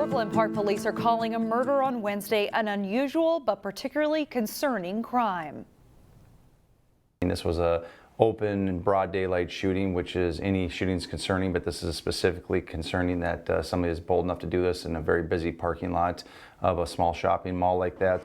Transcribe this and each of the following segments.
Brooklyn Park police are calling a murder on Wednesday an unusual but particularly concerning crime. This was a open and broad daylight shooting, which is any shooting is concerning, but this is specifically concerning that somebody is bold enough to do this in a very busy parking lot of a small shopping mall like that.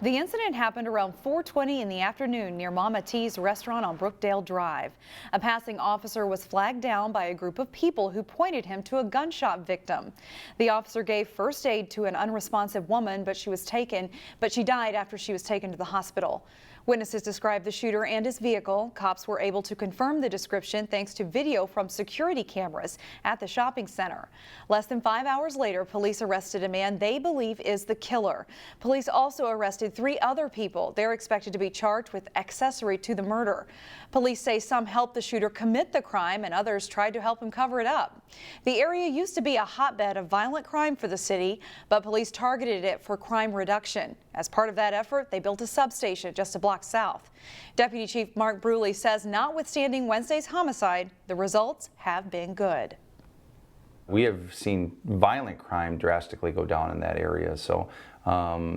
The incident happened around 4:20 in the afternoon near Mama T's restaurant on Brookdale Drive. A passing officer was flagged down by a group of people who pointed him to a gunshot victim. The officer gave first aid to an unresponsive woman, but she died after she was taken to the hospital. Witnesses described the shooter and his vehicle. Cops were able to confirm the description thanks to video from security cameras at the shopping center. Less than 5 hours later, police arrested a man they believe is the killer. Police also arrested 3 other people. They're expected to be charged with accessory to the murder. Police say some helped the shooter commit the crime and others tried to help him cover it up. The area used to be a hotbed of violent crime for the city, but police targeted it for crime reduction. As part of that effort, they built a substation just a block south. Deputy Chief Mark Bruley says notwithstanding Wednesday's homicide, the results have been good. We have seen violent crime drastically go down in that area, so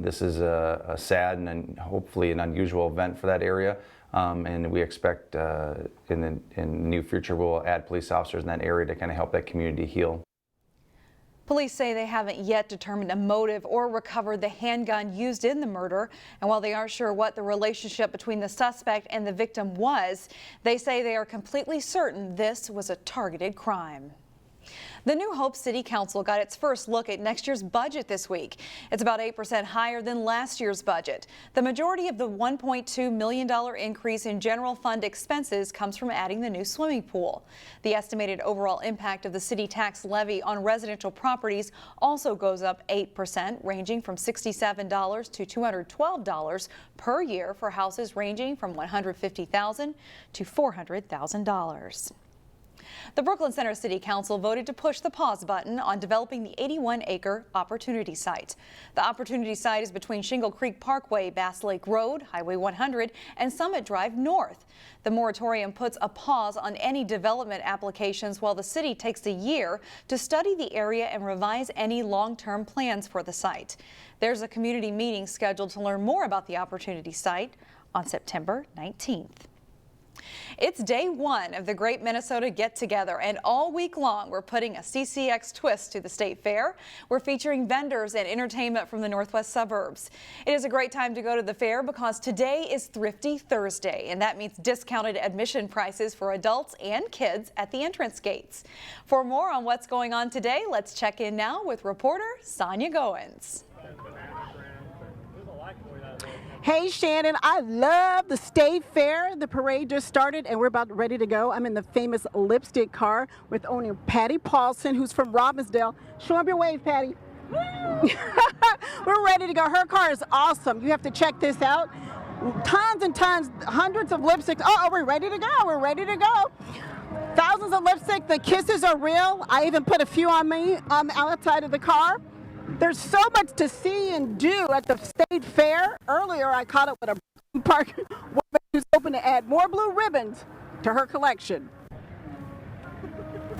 this is a sad and hopefully an unusual event for that area, and we expect in the near future we'll add police officers in that area to kind of help that community heal. Police say they haven't yet determined a motive or recovered the handgun used in the murder. And while they aren't sure what the relationship between the suspect and the victim was, they say they are completely certain this was a targeted crime. The New Hope City Council got its first look at next year's budget this week. It's about 8% higher than last year's budget. The majority of the $1.2 million increase in general fund expenses comes from adding the new swimming pool. The estimated overall impact of the city tax levy on residential properties also goes up 8%, ranging from $67 to $212 per year for houses ranging from $150,000 to $400,000. The Brooklyn Center City Council voted to push the pause button on developing the 81-acre Opportunity Site. The Opportunity Site is between Shingle Creek Parkway, Bass Lake Road, Highway 100, and Summit Drive North. The moratorium puts a pause on any development applications while the city takes a year to study the area and revise any long-term plans for the site. There's a community meeting scheduled to learn more about the Opportunity Site on September 19th. It's day one of the Great Minnesota Get Together, and all week long we're putting a CCX twist to the state fair. We're featuring vendors and entertainment from the northwest suburbs. It is a great time to go to the fair because today is Thrifty Thursday, and that means discounted admission prices for adults and kids at the entrance gates. For more on what's going on today, let's check in now with reporter Sonia Goins. Hey Shannon, I love the state fair. The parade just started and we're about ready to go. I'm in the famous lipstick car with owner Patty Paulson, who's from Robbinsdale. Show up your wave, Patty. We're ready to go. Her car is awesome. You have to check this out. Tons and tons, hundreds of lipsticks. Oh, we're ready to go. We're ready to go. Thousands of lipstick. The kisses are real. I even put a few on me outside of the car. There's so much to see and do at the state fair. Earlier, I caught up with a park woman who's hoping to add more blue ribbons to her collection.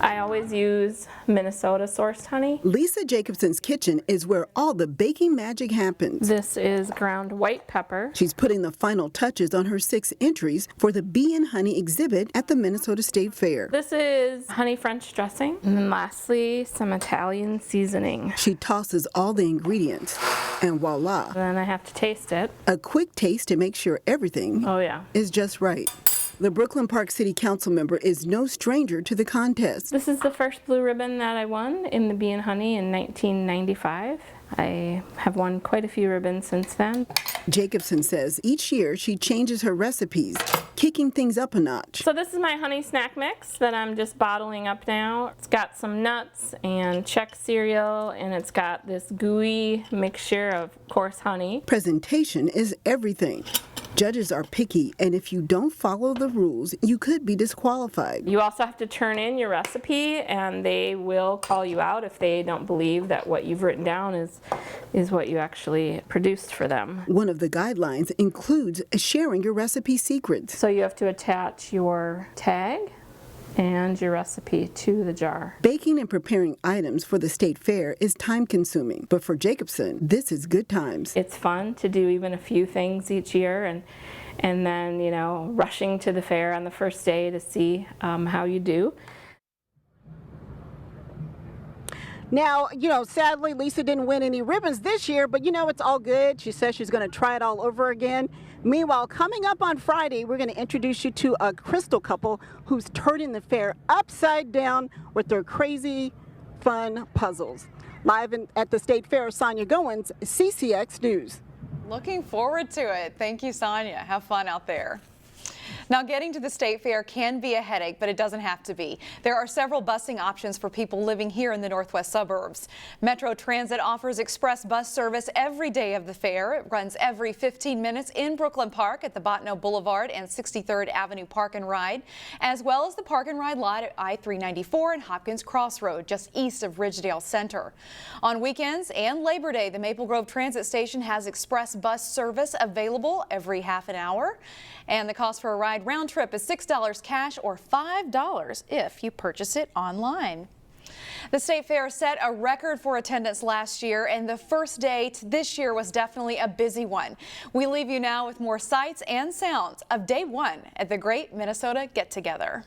I always use Minnesota sourced honey. Lisa Jacobson's kitchen is where all the baking magic happens. This is ground white pepper. She's putting the final touches on her 6 entries for the Bee and Honey exhibit at the Minnesota State Fair. This is honey French dressing. And then lastly, some Italian seasoning. She tosses all the ingredients and voila. Then I have to taste it. A quick taste to make sure everything is just right. The Brooklyn Park City Council member is no stranger to the contest. This is the first blue ribbon that I won in the Bee and Honey in 1995. I have won quite a few ribbons since then. Jacobson says each year she changes her recipes, kicking things up a notch. So this is my honey snack mix that I'm just bottling up now. It's got some nuts and Chex cereal, and it's got this gooey mixture of coarse honey. Presentation is everything. Judges are picky, and if you don't follow the rules, you could be disqualified. You also have to turn in your recipe, and they will call you out if they don't believe that what you've written down is what you actually produced for them. One of the guidelines includes sharing your recipe secrets. So you have to attach your tag and your recipe to the jar. Baking and preparing items for the state fair is time-consuming, but for Jacobson, this is good times. It's fun to do even a few things each year, and then, you know, rushing to the fair on the first day to see how you do. Now, you know, sadly, Lisa didn't win any ribbons this year, but you know, it's all good. She says she's going to try it all over again. Meanwhile, coming up on Friday, we're going to introduce you to a crystal couple who's turning the fair upside down with their crazy, fun puzzles. Live at the State Fair, Sonia Goins, CCX News. Looking forward to it. Thank you, Sonia. Have fun out there. Now, getting to the state fair can be a headache, but it doesn't have to be. There are several busing options for people living here in the northwest suburbs. Metro Transit offers express bus service every day of the fair. It runs every 15 minutes in Brooklyn Park at the Bottineau Boulevard and 63rd Avenue Park and Ride, as well as the Park and Ride lot at I-394 and Hopkins Crossroad, just east of Ridgedale Center. On weekends and Labor Day, the Maple Grove Transit Station has express bus service available every half an hour. And the cost for a ride round trip is $6 cash or $5 if you purchase it online. The State Fair set a record for attendance last year, and the first day this year was definitely a busy one. We leave you now with more sights and sounds of day one at the Great Minnesota Get Together.